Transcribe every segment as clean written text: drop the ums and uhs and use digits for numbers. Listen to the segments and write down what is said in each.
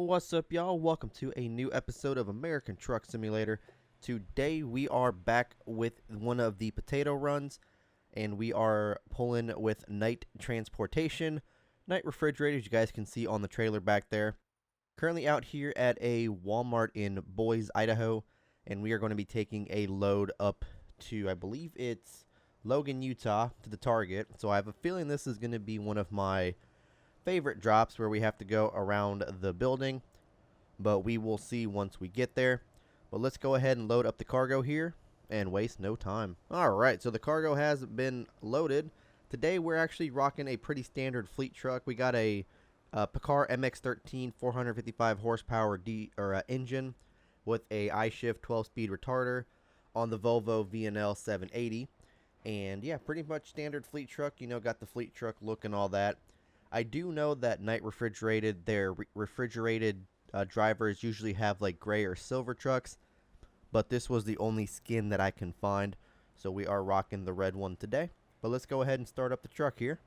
What's up, y'all? Welcome to a new episode of American Truck Simulator. Today we are back with one of the potato runs, and we are pulling with Night Transportation, Night Refrigerated, as you guys can see on the trailer back there. Currently out here at a Walmart in Boise, Idaho, and we are going to be taking a load up to, I believe it's Logan, Utah, to the target. So I have a feeling this is going to be one of my favorite drops where we have to go around the building, but we will see once we get there. But let's go ahead and load up the cargo here and waste no time. Alright, so the cargo has been loaded. Today we're actually rocking a pretty standard fleet truck. We got a Picard MX-13 455 horsepower engine with a iShift 12-speed retarder on the Volvo VNL 780. And yeah, pretty much standard fleet truck, you know, got the fleet truck look and all that. I do know that Night Refrigerated, their refrigerated drivers usually have like gray or silver trucks, but this was the only skin that I can find, so we are rocking the red one today. But let's go ahead and start up the truck here.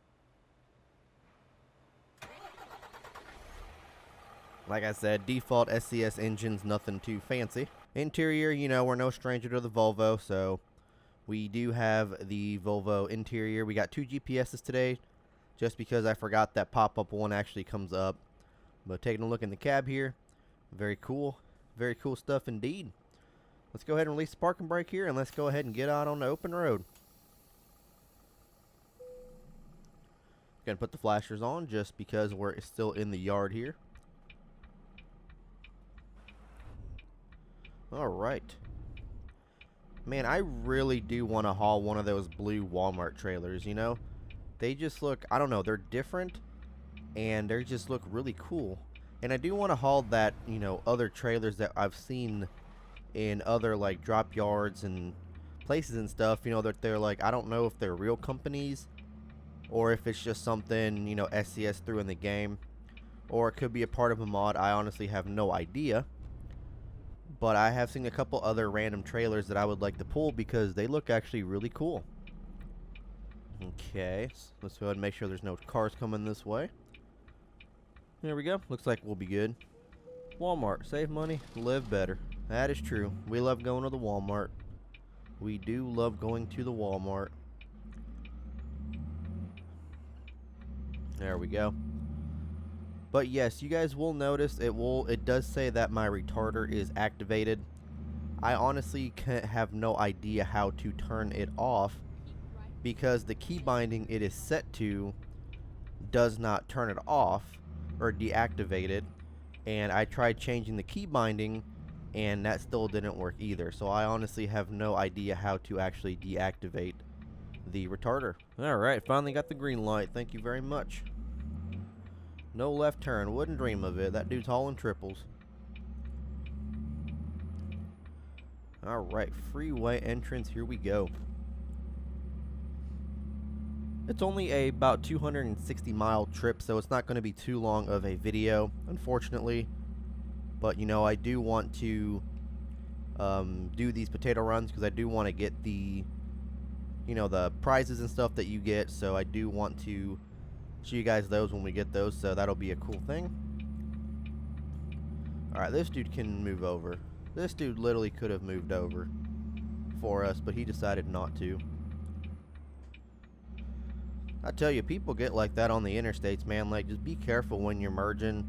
Like I said, default SCS engines, nothing too fancy. Interior, you know, we're no stranger to the Volvo, so we do have the Volvo interior. We got 2 GPSs today, just because I forgot that pop-up one actually comes up. But taking a look in the cab here, very cool stuff indeed. Let's go ahead and release the parking brake here, and let's go ahead and get out on the open road. Gonna put the flashers on just because we're still in the yard here. Alright. Man, I really do want to haul one of those blue Walmart trailers, you know? They just look, I don't know, they're different, and they just look really cool. And I do want to haul that, you know, other trailers that I've seen in other, like, drop yards and places and stuff, you know, that they're like, I don't know if they're real companies, or if it's just something, you know, SCS threw in the game, or it could be a part of a mod. I honestly have no idea. But I have seen a couple other random trailers that I would like to pull because they look actually really cool. Okay, so let's go ahead and make sure there's no cars coming this way. There we go. Looks like we'll be good. Walmart. Save money, live better. That is true. We love going to the Walmart. We do love going to the Walmart. There we go. But yes, you guys will notice it does say that my retarder is activated. I honestly have no idea how to turn it off, because the key binding it is set to does not turn it off or deactivate it, and I tried changing the key binding and that still didn't work either. So I honestly have no idea how to actually deactivate the retarder. Alright, finally got the green light. Thank you very much. No left turn. Wouldn't dream of it. That dude's hauling triples. Alright, Freeway Entrance. Here we go. It's only about 260-mile trip, so it's not going to be too long of a video, unfortunately. But, you know, I do want to do these potato runs because I do want to get the, you know, the prizes and stuff that you get. So I do want to show you guys those when we get those, so that'll be a cool thing. Alright, this dude can move over. This dude literally could have moved over for us, but he decided not to. I tell you, people get like that on the interstates, man. Like, just be careful when you're merging,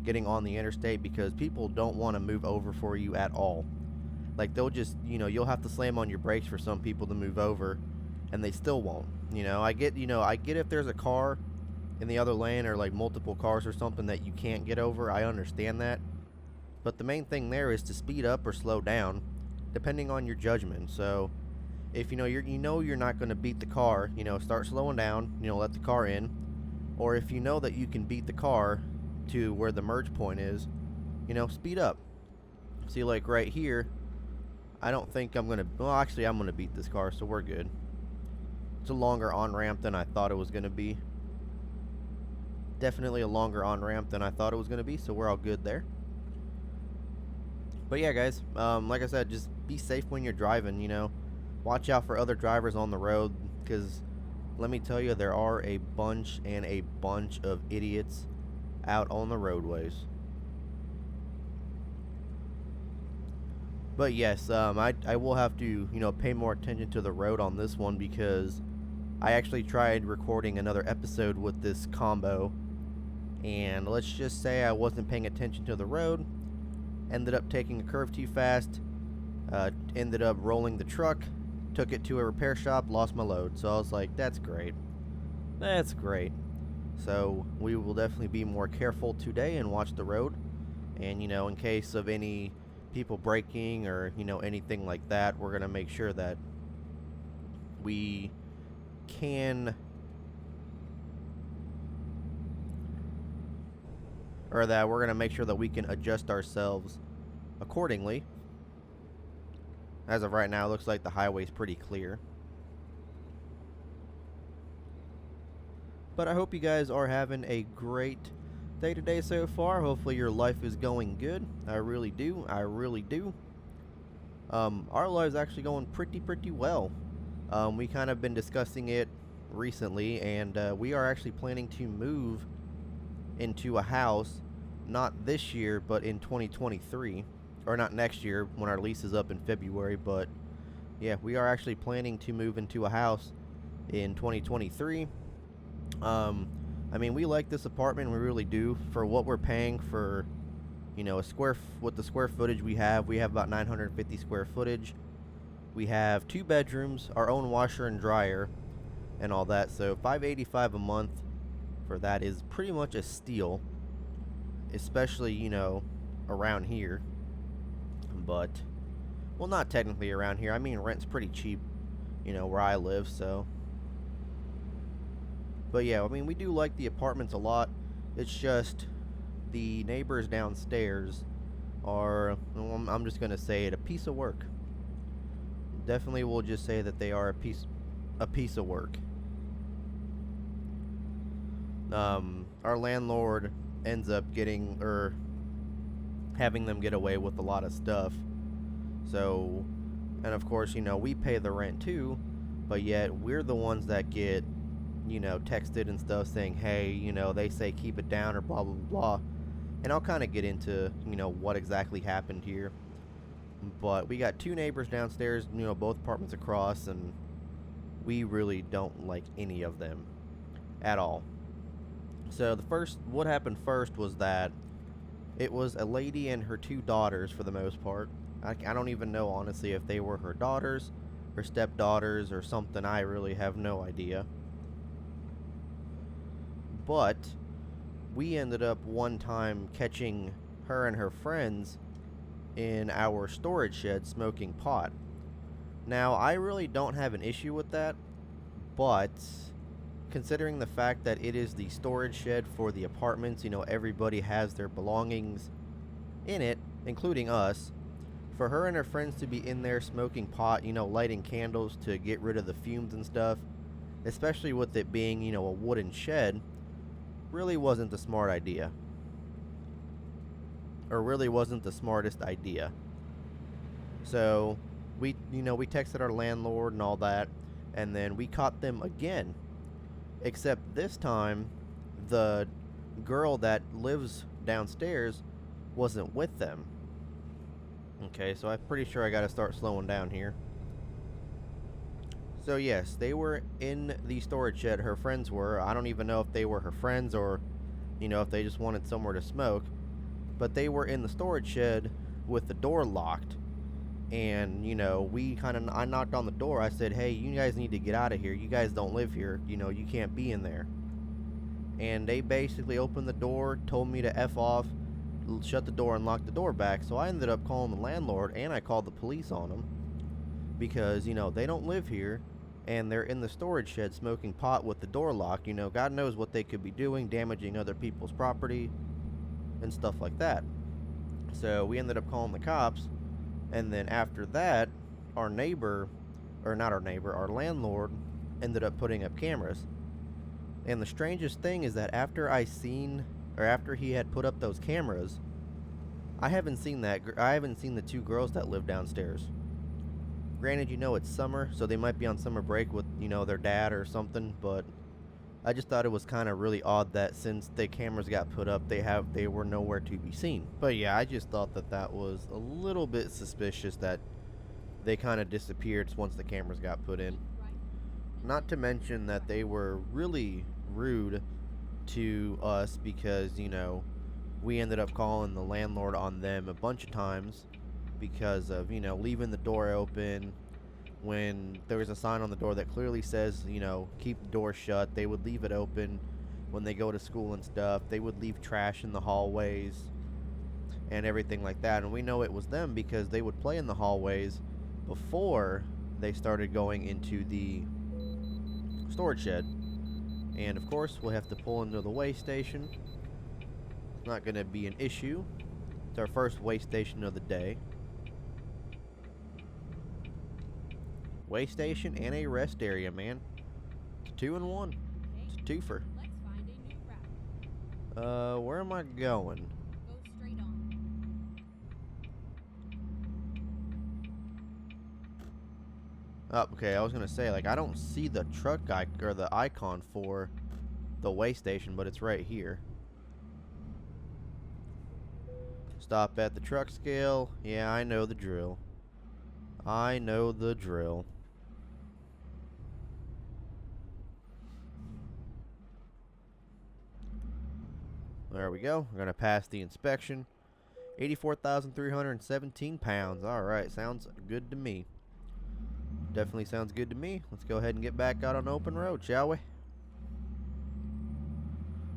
getting on the interstate, because people don't want to move over for you at all. Like, they'll just, you know, you'll have to slam on your brakes for some people to move over, and they still won't. You know, I get if there's a car in the other lane, or like multiple cars or something that you can't get over. I understand that. But the main thing there is to speed up or slow down, depending on your judgment. So if you're not going to beat the car, you know, start slowing down, you know, let the car in. Or if you know that you can beat the car to where the merge point is, you know, speed up. See, like right here, I don't think I'm going to, well, actually I'm going to beat this car, so we're good. It's a longer on-ramp than I thought it was going to be. Definitely a longer on-ramp than I thought it was going to be, so we're all good there. But yeah, guys, like I said, just be safe when you're driving, you know. Watch out for other drivers on the road, because let me tell you, there are a bunch of idiots out on the roadways. But yes, I will have to, pay more attention to the road on this one because I actually tried recording another episode with this combo, and let's just say I wasn't paying attention to the road, ended up taking a curve too fast, ended up rolling the truck, took it to a repair shop, lost my load. So I was like, that's great. That's great. So we will definitely be more careful today and watch the road. And, in case of any people breaking or, anything like that, we're going to make sure that we can, or that we're going to make sure that we can adjust ourselves accordingly. As of right now, it looks like the highway's pretty clear. But I hope you guys are having a great day today so far. Hopefully your life is going good. I really do. I really do. Our lives actually going pretty well. We kind of been discussing it recently, and we are actually planning to move into a house, not this year, but in 2023. Or not next year when our lease is up in February, but yeah, we are actually planning to move into a house in 2023. I mean, we like this apartment, we really do. For what we're paying for, with the square footage we have about 950 square footage. We have 2 bedrooms, our own washer and dryer, and all that. So $585 a month for that is pretty much a steal, especially around here. But, well, not technically around here. I mean, rent's pretty cheap, where I live, so. But yeah, I mean, we do like the apartments a lot. It's just the neighbors downstairs are, I'm just going to say it, a piece of work. Definitely will just say that they are a piece of work. Our landlord ends up having them get away with a lot of stuff. So, and of course, we pay the rent too, but yet we're the ones that get, texted and stuff saying, hey, they say keep it down or blah, blah, blah. And I'll kind of get into, what exactly happened here. But we got 2 neighbors downstairs, both apartments across, and we really don't like any of them at all. So what happened first was that it was a lady and her 2 daughters for the most part. I don't even know, honestly, if they were her daughters, her stepdaughters, or something. I really have no idea. But we ended up one time catching her and her friends in our storage shed smoking pot. Now, I really don't have an issue with that, but considering the fact that it is the storage shed for the apartments, everybody has their belongings in it, including us. For her and her friends to be in there smoking pot, lighting candles to get rid of the fumes and stuff, especially with it being, a wooden shed, really wasn't the smart idea. Or really wasn't the smartest idea. So, we texted our landlord and all that, and then we caught them again. Except this time, the girl that lives downstairs wasn't with them. Okay, so I'm pretty sure I gotta start slowing down here. So yes, they were in the storage shed, her friends were. I don't even know if they were her friends or, if they just wanted somewhere to smoke. But they were in the storage shed with the door locked. And, I knocked on the door. I said, hey, you guys need to get out of here. You guys don't live here. You can't be in there. And they basically opened the door, told me to F off, shut the door and lock the door back. So I ended up calling the landlord, and I called the police on them. Because, they don't live here, and they're in the storage shed smoking pot with the door locked. God knows what they could be doing, damaging other people's property and stuff like that. So we ended up calling the cops, and then after that, our landlord ended up putting up cameras. And the strangest thing is that after he had put up those cameras, I haven't seen the 2 girls that live downstairs. Granted, it's summer, so they might be on summer break with, their dad or something, but I just thought it was kind of really odd that since the cameras got put up, they were nowhere to be seen. But yeah, I just thought that was a little bit suspicious that they kind of disappeared once the cameras got put in. Not to mention that they were really rude to us because, we ended up calling the landlord on them a bunch of times because of, leaving the door open when there was a sign on the door that clearly says, keep the door shut. They would leave it open when they go to school and stuff. They would leave trash in the hallways and everything like that. And we know it was them because they would play in the hallways before they started going into the storage shed. And of course, we'll have to pull into the weigh station. It's not going to be an issue. It's our first weigh station of the day. Weigh station and a rest area, man. It's 2-in-1. It's a twofer. Where am I going? Go straight on. Oh, okay, I was gonna say, I don't see the truck or the icon for the weigh station, but it's right here. Stop at the truck scale. Yeah, I know the drill. I know the drill. There we go. We're gonna pass the inspection. 84,317 pounds. Alright, sounds good to me. Definitely sounds good to me. Let's go ahead and get back out on the open road, shall we?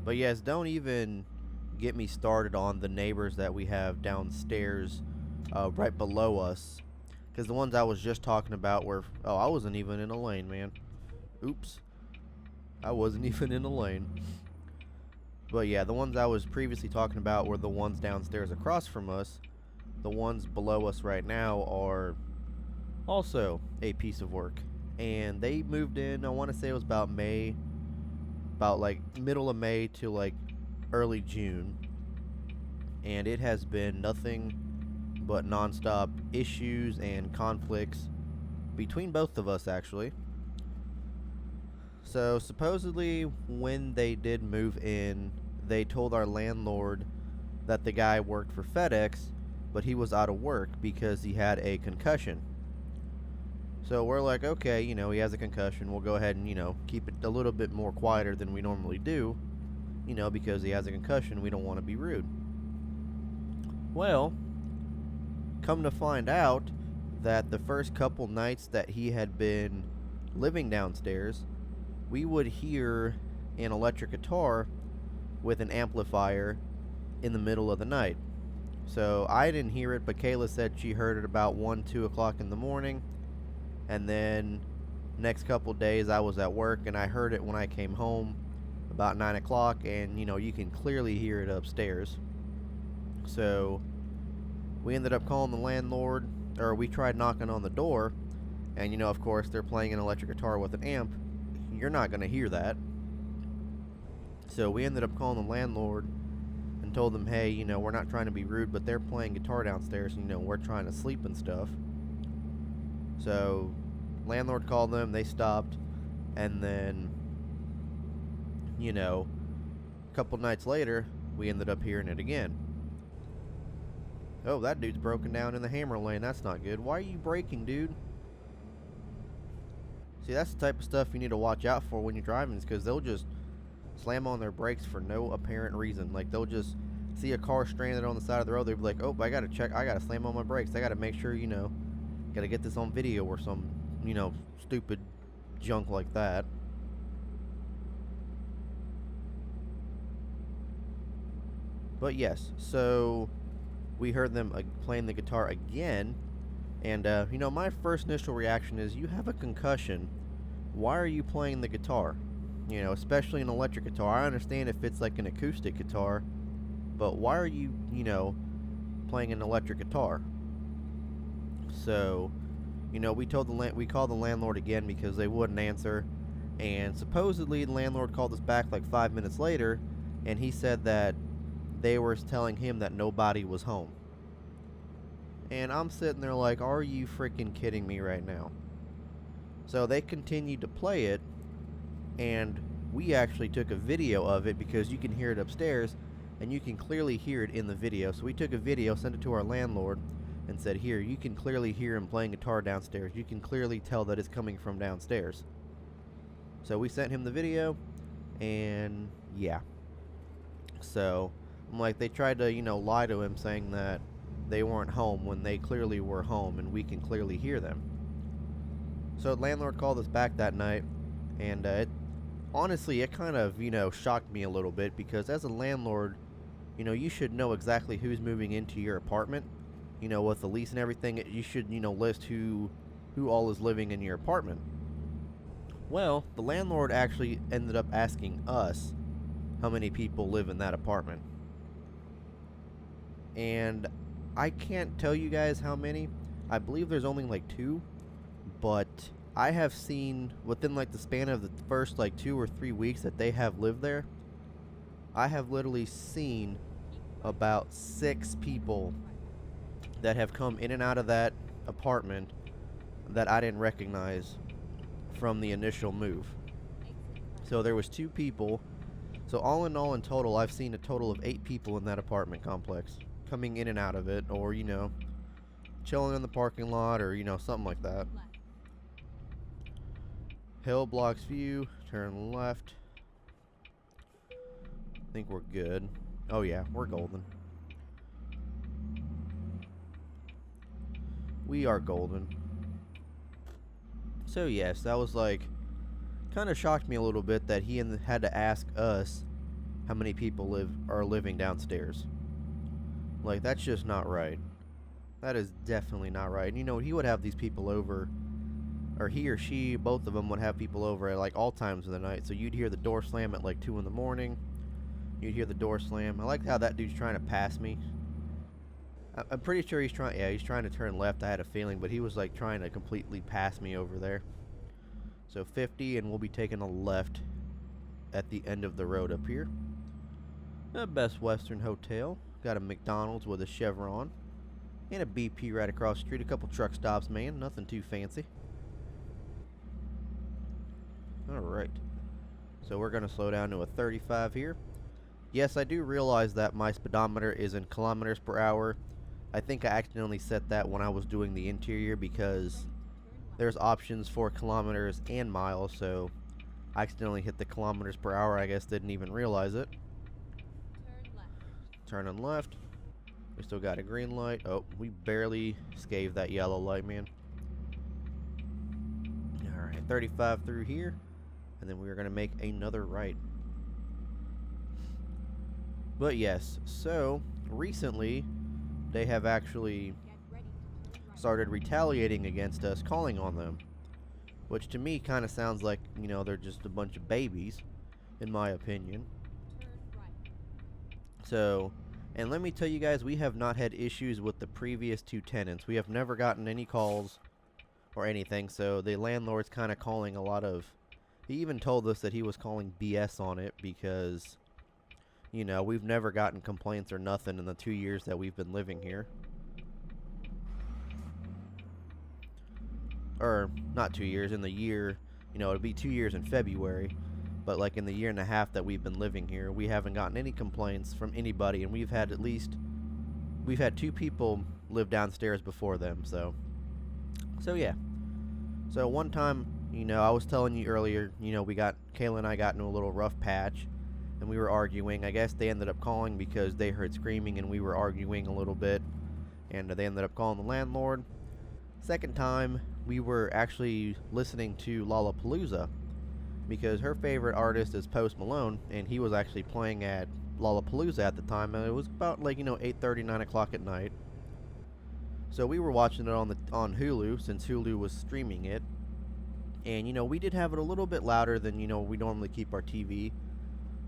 But yes, don't even get me started on the neighbors that we have downstairs right below us. Because the ones I was just talking about were... Oh, I wasn't even in a lane, man. Oops. I wasn't even in a lane. But yeah, the ones I was previously talking about were the ones downstairs across from us. The ones below us right now are also a piece of work. And they moved in, I want to say it was about May. About middle of May to early June. And it has been nothing but nonstop issues and conflicts between both of us, actually. So supposedly when they did move in, they told our landlord that the guy worked for FedEx, but he was out of work because he had a concussion. So we're like, okay, he has a concussion. We'll go ahead and, keep it a little bit more quieter than we normally do, because he has a concussion. We don't want to be rude. Well, come to find out that the first couple nights that he had been living downstairs, we would hear an electric guitar with an amplifier in the middle of the night. So I didn't hear it, but Kayla said she heard it about 1-2 o'clock in the morning. And then next couple days I was at work and I heard it when I came home about 9 o'clock, and you can clearly hear it upstairs. So we ended up calling the landlord, or we tried knocking on the door, and of course they're playing an electric guitar with an amp. You're not going to hear that. So we ended up calling the landlord and told them, hey, we're not trying to be rude, but they're playing guitar downstairs, and we're trying to sleep and stuff. So landlord called them, they stopped, and then a couple nights later we ended up hearing it again. Oh, that dude's broken down in the hammer lane. That's not good. Why are you braking, dude? See, that's the type of stuff you need to watch out for when you're driving, because they'll just slam on their brakes for no apparent reason. They'll just see a car stranded on the side of the road. They'll be like, oh, I gotta slam on my brakes. I gotta make sure, gotta get this on video or some, stupid junk like that. But yes, so we heard them playing the guitar again, and my first initial reaction is, you have a concussion, why are you playing the guitar? Especially an electric guitar. I understand if it's an acoustic guitar, but why are you, playing an electric guitar? So, we called the landlord again because they wouldn't answer, and supposedly the landlord called us back 5 minutes later, and he said that they were telling him that nobody was home. And I'm sitting there like, are you freaking kidding me right now? So they continued to play it, and we actually took a video of it because you can hear it upstairs and you can clearly hear it in the video. So we took a video, sent it to our landlord, and said, here, you can clearly hear him playing guitar downstairs. You can clearly tell that it's coming from downstairs. So we sent him the video, and yeah. So I'm like, they tried to, lie to him saying that they weren't home when they clearly were home and we can clearly hear them. So the landlord called us back that night, and honestly, it kind of, shocked me a little bit because as a landlord, you should know exactly who's moving into your apartment. With the lease and everything, you should, list who all is living in your apartment. Well, the landlord actually ended up asking us how many people live in that apartment. And I can't tell you guys how many. I believe there's only like 2, but I have seen within like the span of the first like 2 or 3 weeks that they have lived there, I have literally seen about 6 people that have come in and out of that apartment that I didn't recognize from the initial move. So there was 2 people. So all in all, in total, I've seen a total of 8 people in that apartment complex coming in and out of it, or chilling in the parking lot, or something like that. Hill blocks view, turn left. I think we're good. Oh yeah, we're golden. We are golden. So yes, that was like, kind of shocked me a little bit that he had to ask us how many people are living downstairs. Like, that's just not right. That is definitely not right. And he would have these people over, or he or she, both of them would have people over at like all times of the night. So you'd hear the door slam at like 2 in the morning. You'd hear the door slam. I like how that dude's trying to pass me. I'm pretty sure he's trying to turn left. I had a feeling, but he was like trying to completely pass me over there. So 50, and we'll be taking a left at the end of the road up here. The Best Western Hotel. Got a McDonald's with a Chevron. And a BP right across the street. A couple truck stops, man. Nothing too fancy. Alright. So we're going to slow down to a 35 here. Yes, I do realize that my speedometer is in kilometers per hour. I think I accidentally set that when I was doing the interior because there's options for kilometers and miles, so I accidentally hit the kilometers per hour. I guess didn't even realize it. Turning left. We still got a green light. Oh, we barely scathed that yellow light, man. Alright, 35 through here. And then we're going to make another right. But yes, so recently they have actually started retaliating against us, calling on them. Which to me kind of sounds like, they're just a bunch of babies, in my opinion. So, and let me tell you guys, we have not had issues with the previous 2 tenants. We have never gotten any calls or anything, so the landlord's kind of calling a lot of... He even told us that he was calling BS on it because, we've never gotten complaints or nothing in the 2 years that we've been living here. Or, not 2 years, in the year, it'll be 2 years in February. But like in the year and a half that we've been living here, we haven't gotten any complaints from anybody, and we've had 2 people live downstairs before them, so yeah. So one time, I was telling you earlier, Kayla and I got into a little rough patch, and we were arguing. I guess they ended up calling because they heard screaming and we were arguing a little bit, and they ended up calling the landlord. Second time, we were actually listening to Lollapalooza, because her favorite artist is Post Malone, and he was actually playing at Lollapalooza at the time, and it was about like 8:30, 9 o'clock at night. So we were watching it on Hulu, since Hulu was streaming it, and we did have it a little bit louder than we normally keep our TV,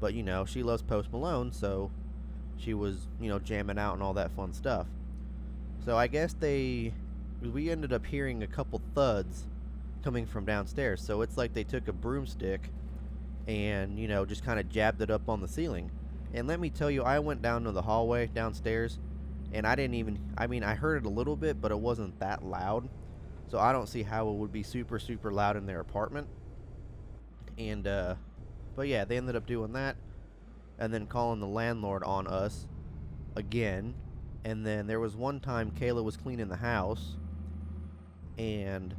but she loves Post Malone, so she was jamming out and all that fun stuff. So I guess we ended up hearing a couple thuds coming from downstairs. So it's like they took a broomstick and just kind of jabbed it up on the ceiling. And let me tell you, I went down to the hallway downstairs, and I heard it a little bit, but it wasn't that loud. So I don't see how it would be super, super loud in their apartment. And But yeah, they ended up doing that and then calling the landlord on us again. And then there was one time Kayla was cleaning the house, and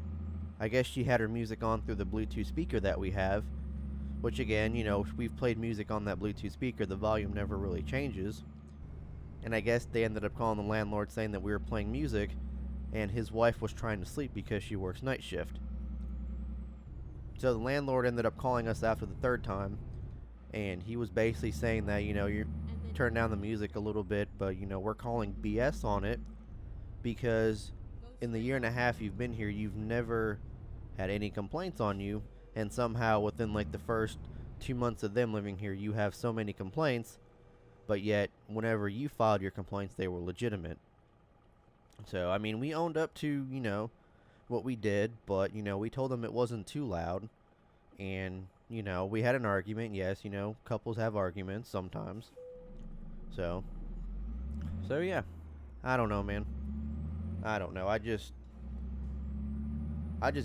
I guess she had her music on through the Bluetooth speaker that we have, which again, we've played music on that Bluetooth speaker, the volume never really changes. And I guess they ended up calling the landlord saying that we were playing music and his wife was trying to sleep because she works night shift. So the landlord ended up calling us after the third time, and he was basically saying that, you turn down the music a little bit, but, we're calling BS on it because in the year and a half you've been here, you've never had any complaints on you, and somehow within like the first 2 months of them living here, you have so many complaints, but yet whenever you filed your complaints, they were legitimate. So, I mean, we owned up to, what we did, but, we told them it wasn't too loud, and, we had an argument. Yes, couples have arguments sometimes. So yeah, I don't know, man. I don't know. I just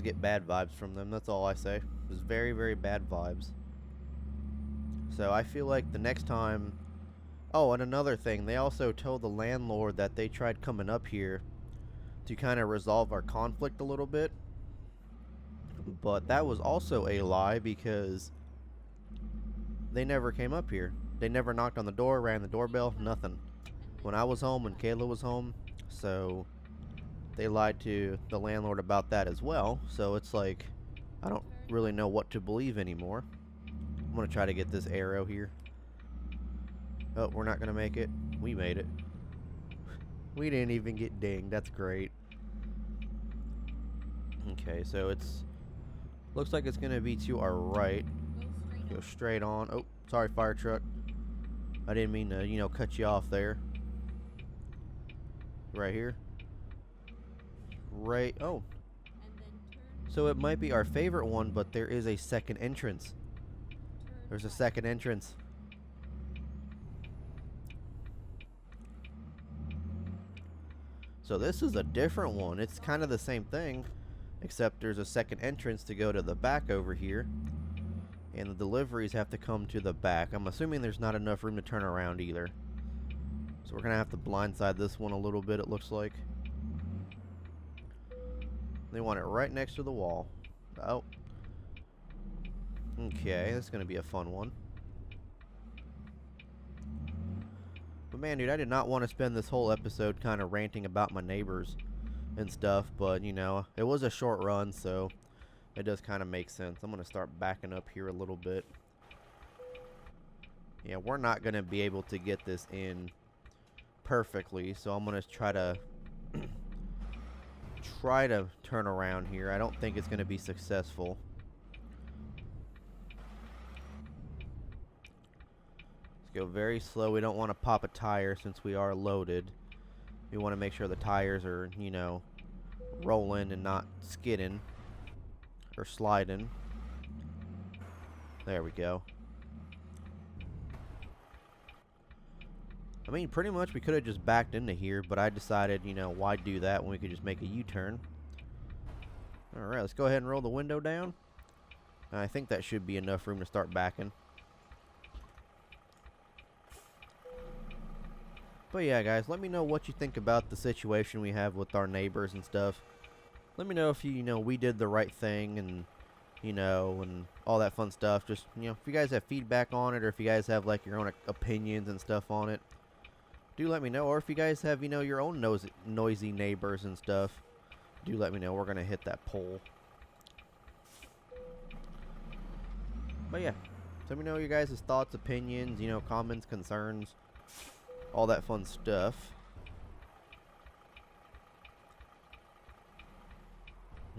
get bad vibes from them. That's all I say. It was very, very bad vibes. So I feel like the next time... Oh, and another thing. They also told the landlord that they tried coming up here to kind of resolve our conflict a little bit. But that was also a lie because they never came up here. They never knocked on the door, rang the doorbell, nothing. When I was home and Kayla was home, so they lied to the landlord about that as well. So it's like, I don't really know what to believe anymore. I'm going to try to get this arrow here. Oh, we're not going to make it. We made it. We didn't even get dinged. That's great. Okay, so it's... Looks like it's going to be to our right. Go straight on. Oh, sorry, fire truck. I didn't mean to, cut you off there. Right here. Right. Oh. So it might be our favorite one, but there is a second entrance. There's a second entrance. So this is a different one. It's kind of the same thing, except there's a second entrance to go to the back over here. And the deliveries have to come to the back. I'm assuming there's not enough room to turn around either. So we're going to have to blindside this one a little bit, it looks like. They want it right next to the wall. Oh. Okay, this is going to be a fun one. But man, dude, I did not want to spend this whole episode kind of ranting about my neighbors and stuff. But, it was a short run, so... It does kind of make sense. I'm going to start backing up here a little bit. Yeah, we're not going to be able to get this in perfectly, so I'm going to try to turn around here. I don't think it's going to be successful. Let's go very slow. We don't want to pop a tire since we are loaded. We want to make sure the tires are, rolling and not skidding. Or sliding. There we go. I mean, pretty much we could have just backed into here, but I decided, why do that when we could just make a U-turn. Alright, let's go ahead and roll the window down. I think that should be enough room to start backing. But yeah, guys, let me know what you think about the situation we have with our neighbors and stuff. Let me know if we did the right thing and, and all that fun stuff. Just, if you guys have feedback on it or if you guys have, like, your own opinions and stuff on it, do let me know. Or if you guys have, your own noisy neighbors and stuff, do let me know. We're going to hit that poll. But yeah, let me know your guys' thoughts, opinions, comments, concerns, all that fun stuff.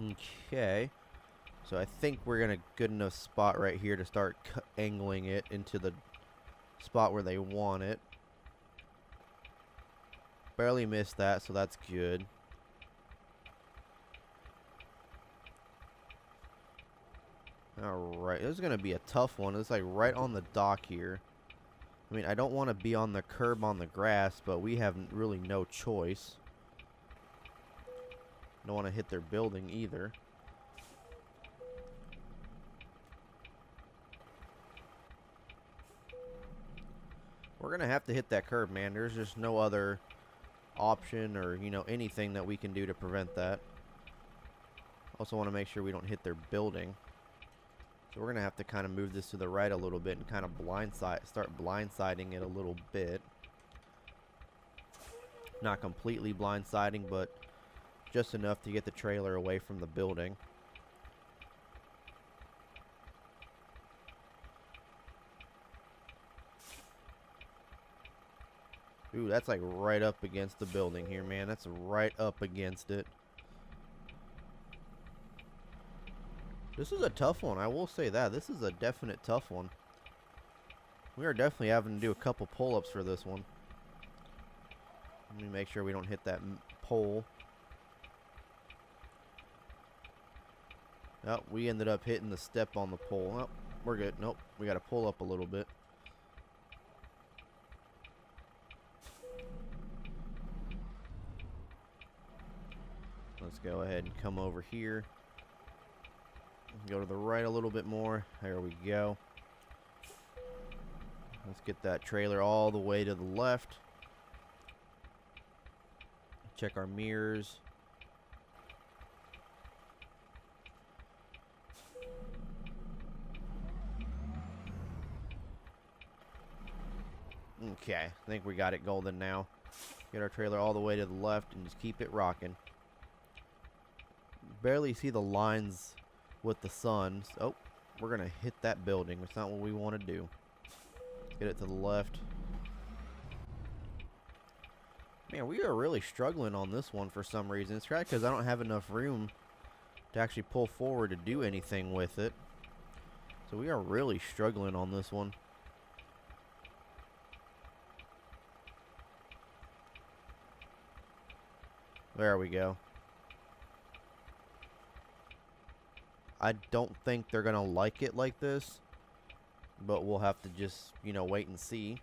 Okay, so I think we're in a good enough spot right here to start angling it into the spot where they want it. Barely missed that, so that's good. Alright, this is going to be a tough one. It's like right on the dock here. I mean, I don't want to be on the curb on the grass, but we have really no choice. Don't want to hit their building either. We're going to have to hit that curb, man. There's just no other option or, you know, anything that we can do to prevent that. Also want to make sure we don't hit their building. So we're going to have to kind of move this to the right a little bit and kind of start blindsiding it a little bit. Not completely blindsiding, but just enough to get the trailer away from the building. Ooh, that's like right up against the building here, man. That's right up against it. This is a tough one. I will say that. This is a definite tough one. We are definitely having to do a couple pull-ups for this one. Let me make sure we don't hit that pole. Oh, we ended up hitting the step on the pole. Oh, we're good. Nope, we got to pull up a little bit. Let's go ahead and come over here. Go to the right a little bit more. There we go. Let's get that trailer all the way to the left. Check our mirrors. Okay, I think we got it golden now. Get our trailer all the way to the left and just keep it rocking. Barely see the lines with the sun. Oh, we're going to hit that building. That's not what we want to do. Get it to the left. Man, we are really struggling on this one for some reason. It's probably because I don't have enough room to actually pull forward to do anything with it. So we are really struggling on this one. There we go. I don't think they're going to like it like this, but we'll have to just, you know, wait and see.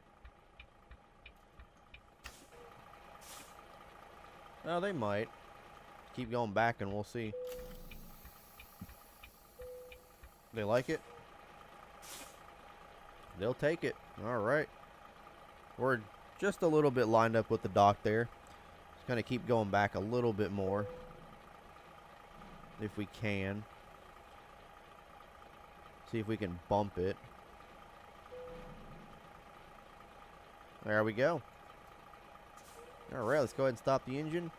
Oh, they might. Keep going back and we'll see. They like it? They'll take it. All right. We're just a little bit lined up with the dock there. Just going to keep going back a little bit more if we can. See if we can bump it. There we go. Alright, let's go ahead and stop the engine.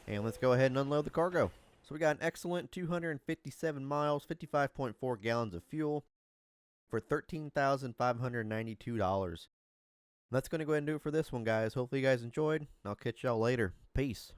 And let's go ahead and unload the cargo. So we got an excellent 257 miles, 55.4 gallons of fuel for $13,592. That's going to go ahead and do it for this one, guys. Hopefully you guys enjoyed. I'll catch y'all later. Peace.